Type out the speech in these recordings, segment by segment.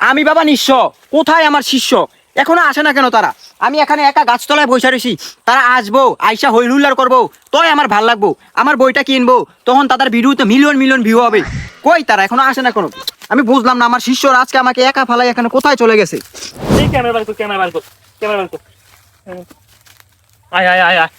আমি বাবা নিঃস্ব, কোথায় আমার শিষ্য? এখনো আসে না কেন তারা? আমি এখানে একা গাছতলায় বসে রয়েছি, তারা আসবো, আইসা হইহুল্লার করবো, তই আমার ভাল লাগবো। আমার বইটা কিনবো, তখন তাদের ভিডিওতে মিলিয়ন মিলিয়ন ভিউ হবে। কই তারা এখনো আসে না কেন? আমি বুঝলাম না, আমার শিষ্যরা আজকে আমাকে একা ফালাই এখানে কোথায় চলে গেছে? ক্যামেরা বার কর, ক্যামেরা বার কর, ক্যামেরা বার কর। আয় আয় আয় আয়।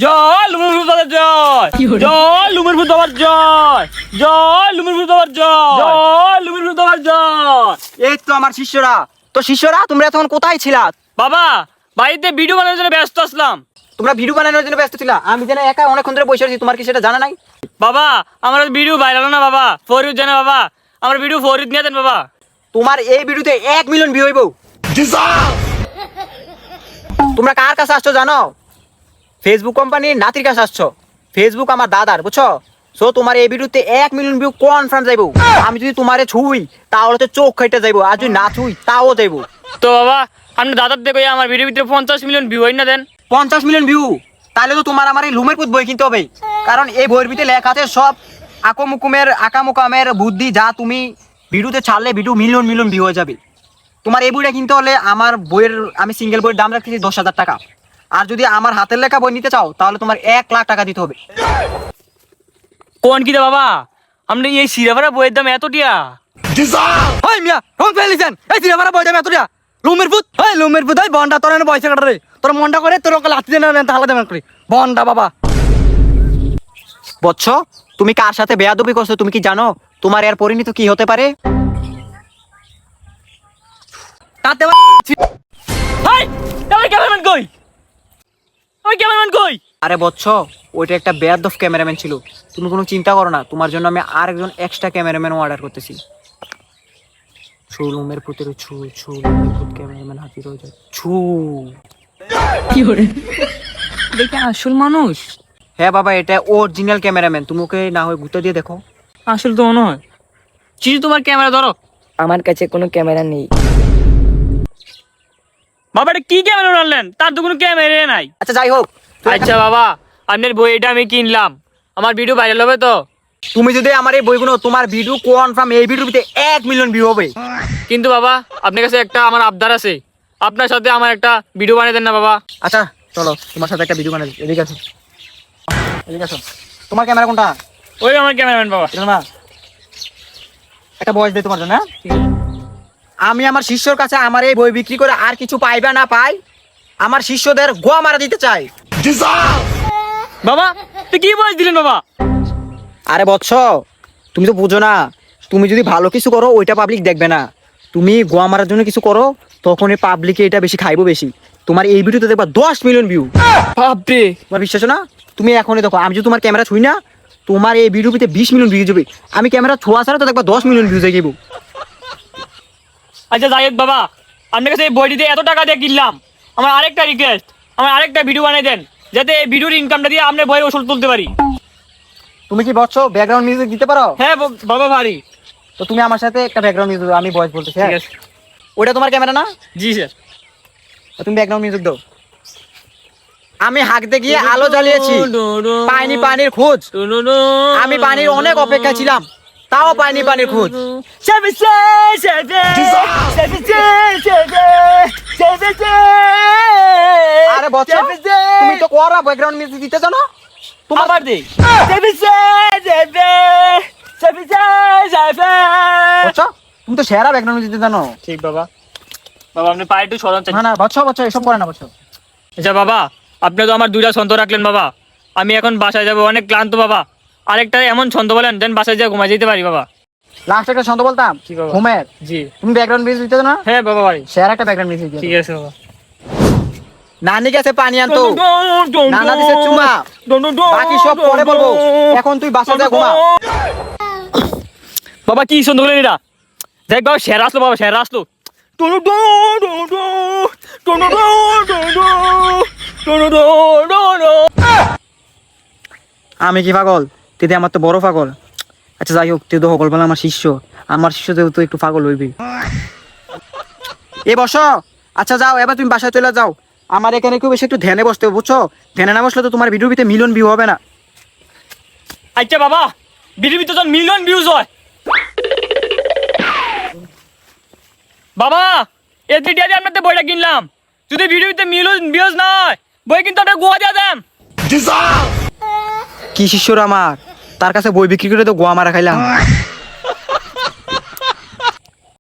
জয় লুমের ভূত বাবার জয়, জয় লুমের ভূত বাবার জয়, জয় লুমের ভূত বাবার জয়, জয় লুমের ভূত বাবার জয়। এই তো আমার শিষ্যরা। তো শিষ্যরা তোমরা তখন কোথায় ছিলা? বাবা বাড়িতে ভিডিও বানানোর জন্য ব্যস্ত আসলাম। তোমরা ভিডিও বানানোর জন্য ব্যস্ত ছিলা? আমি যেন একা অনেকক্ষণ ধরে বসে আছি, তোমার কি সেটা জানা নাই? বাবা আমার ভিডিও ভাইরাল না বাবা, ফরিদ জানে বাবা, আমার ভিডিও ফরিদ নিয়ে দেন বাবা। তোমার এই ভিডিওতে 1 মিলিয়ন ভিউ হইব। তোমরা কার কাছে আসছো জানো? ফেসবুক কোম্পানির নাতির কাছে আসছো। ফেসবুক আমার দাদার, বুঝছো? সো তোমার এই ভিডিওতে 1 মিলিয়ন ভিউ কনফার্ম যাইবো। আমি যদি তোমারে ছুই তাহলে তো চোখ খাইতে যাইবো, আর যদি না ছুই তাও যাইবো। তো বাবা আপনি দাদার দেখো আমার ভিডিওর ভিতরে 50 মিলিয়ন ভিউ হয় না দেন। 50 মিলিয়ন ভিউ? তাহলে তো তোমার আমার এই লুমের পুত বই কিনতে হবে, কারণ এই বইয়ের ভিতরে লেখা আছে সব আকামুকামের বুদ্ধি, যা তুমি ভিডিওতে ছাড়লে ভিডিও মিলিয়ন মিলিয়ন ভিউ হয়ে যাবে। তোমার এই বইটা কিনতে হলে আমার বইয়ের, আমি সিঙ্গেল বইয়ের দাম রাখতেছি 10,000 টাকা। আর যদি আমার হাতের লেখা বই নিতে চাও তাহলে তোমার 1 লাখ টাকা দিতে হবে। কোন কি দে বাবা, আপনি এই সিরাভারা বইয়ের দাম এত টিয়া? ওই মিয়া রং ফেলিছেন, এই সিনেমার বই দাম এতটা? লুমের পুত, ওই লুমের পুত, ওই বন্ডা তোর এনে পয়সা কাটে রে, তোর মন্ডা করে তোর ওকে লাথি দেন না তাহলে দেবেন করে বন্ডা বাবা। বচ্চ, তুমি কার সাথে বেয়াদবি করছো তুমি কি জানো? তোমার এর পরিণতি কি হতে পারে? তাতে হাই আমার ক্যামেরাম্যান কই, আমার ক্যামেরাম্যান কই? আরে বচ্চ, ওইটা একটা বেয়াদব ক্যামেরাম্যান ছিল। তুমি কোনো চিন্তা করো না, তোমার জন্য আমি আরেকজন এক্সট্রা ক্যামেরাম্যান অর্ডার করতেছি। ছু লুমের পুতের ছু, ছু লুমের পুত ক্যামেরাম্যান হাজির হয়ে যায়। ছু। কি করে দেখে আসল মানুষ? হ্যাঁ বাবা, এটা অরিজিনাল ক্যামেরাম্যান। তুমি ওকে না হয় গুঁতো দিয়ে দেখো। আসল তো মনে হয়। চিজু তোমার ক্যামেরা ধরো। আমার কাছে কোনো ক্যামেরা নেই। বাবা এটা কি ক্যামেরা আনলেন? তার তো কোনো ক্যামেরা নাই। আচ্ছা যাই হোক, আচ্ছা বাবা আপনার বইটা আমি কিনলাম, আমার ভিডিও ভাইরাল হবে তো? তুমি যদি আমার এই বইগুলো, তোমার ভিডিও কনফার্ম এই ভিডিওর ভিতরে 1 মিলিয়ন ভিউ হবে। কিন্তু বাবা আপনার কাছে একটা আমার আবদার আছে, আপনার সাথে আমার একটা ভিডিও বানিয়ে দেন না বাবা। আচ্ছা চলো, তোমার সাথে একটা ভিডিও বানাই। এদিকে আসো, এদিকে আসো। তোমার ক্যামেরা কোনটা? ওই আমার ক্যামেরাম্যান বাবা। এটা না, একটা বয়স দেয় তোমার জন্য। হ্যাঁ, আমি আমার শিষ্যর কাছে আমার এই বই বিক্রি করে আর কিছু পাইবা না পাই, আমার শিষ্যদের গোয়া মারা দিতে চাই। বাবা তুই কি বয়স দিলেন বাবা? আরে বৎস, তুমি তো বুঝো না, তুমি যদি ভালো কিছু করো ওইটা পাবলিক দেখবে না। তুমি গোয়া মারার জন্য কিছু করো, তখন এই পাবলিকে এটা বেশি খাইবো বেশি। তোমার এই ভিডিওতে দেখবা 10 মিলিয়ন ভিউ। বাপরে তোমার বিশ্বাস না? তুমি এখনই দেখো, আমি যদি তোমার ক্যামেরা ছুই না, তোমার এই ভিডিওতে 20 মিলিয়ন ভিউ যাবে। আমি ক্যামেরা ছোঁয়া ছাড়া তো দেখবা 10 মিলিয়ন ভিউ যাইব। আচ্ছা যাই হোক বাবা, আপনার কাছে এই বইটিতে এত টাকা দিয়ে কিনলাম, আমার আরেকটা রিকোয়েস্ট, আমার আরেকটা ভিডিও বানিয়ে দেন, যাতে এই ভিডিওর ইনকামটা দিয়ে আপনার বইয়ের ওষুধ তুলতে পারি। তুমি কি বলছো ব্যাকগ্রাউন্ড মিউজিক দিতে পারো? হ্যাঁ বাবা পারি। তো তুমি আমার সাথে একটা ব্যাকগ্রাউন্ড মিউজিক, আমি ভয়েস বলতেছি। ঠিক হ্যাঁ, আছে। ওটা তোমার ক্যামেরা না? জি স্যার। তুমি ব্যাকগ্রাউন্ড মিউজিক দাও। আমি হাঁকতে গিয়ে আলো জ্বালিয়েছি, পাইনি পানির খোঁজ। আমি পানির অনেক অপেক্ষা ছিলাম, তাও পাইনি পানির খোঁজ। আরে বচ্চা, তুমি তো কোরা ব্যাকগ্রাউন্ড মিউজিক দিতে জানো? তোমার আবার দে। বচ্চা, তুমি তো সেরা ব্যাকগ্রাউন্ড মিউজিক দিতে জানো। ঠিক বাবা। বাবা আপনি পায়ে একটু সরান চাই। না না বচ্চা, বচ্চা এসব করে না বচ্চা। আচ্ছা বাবা, আপনি তো আমার 2টা ছন্দ রাখলেন বাবা, আমি এখন বাসায় যাবো, অনেক ক্লান্ত বাবা। আরেকটা এমন ছন্দ বলেন যেন বাসায় যা ঘুমাই যেতে পারি বাবা। লাস্ট একটা ছন্দ বলতাম, কি বাবা? ঘুমের। জি। তুমি ব্যাকগ্রাউন্ড মিউজিক দিতে জানো না? হ্যাঁ বাবা পারি। সেরা একটা ব্যাকগ্রাউন্ড মিউজিক দিতে। ঠিক আছে বাবা। নানি গেছে পানি আনতো, নানা দিছে চুমা, বাকি সব পরে বলবো। এখন তুই বাসা যা ঘুমা। বাবা কি ছন্দ বলেন এটা? দেখ বাবা সেরা আসলো, বাবা সেরা আসলো। আমি কি পাগল? তেতে আমার তো বড় পাগল। আচ্ছা যাই হোক, তুই তো সকল বেলা আমার শিষ্য, আমার শিষ্য যেহেতু একটু পাগল হইবি। এ বসো। আচ্ছা যাও, এবার তুমি বাসায় চলে যাও। আমার এখানে কেউ বেশি একটু ধ্যানে বসতে হবে, বুঝছো? ধ্যানে না বসলে তো তোমার ভিডিও ভিতরে মিলিয়ন ভিউ হবে না। আচ্ছা বাবা, ভিডিওতে যখন মিলিয়ন ভিউজ হয় বাবা এই টিটিয়া দিয়ে আপনাদের বইটা কিনলাম, যদি ভিডিওতে ভিউজ না হয় বই কিন্তু আপনার গোয়া দিয়ে দেন। কি শিষ্যর আমার, তার কাছে বই বিক্রি করে তো গোয়া মারা খাইলাম।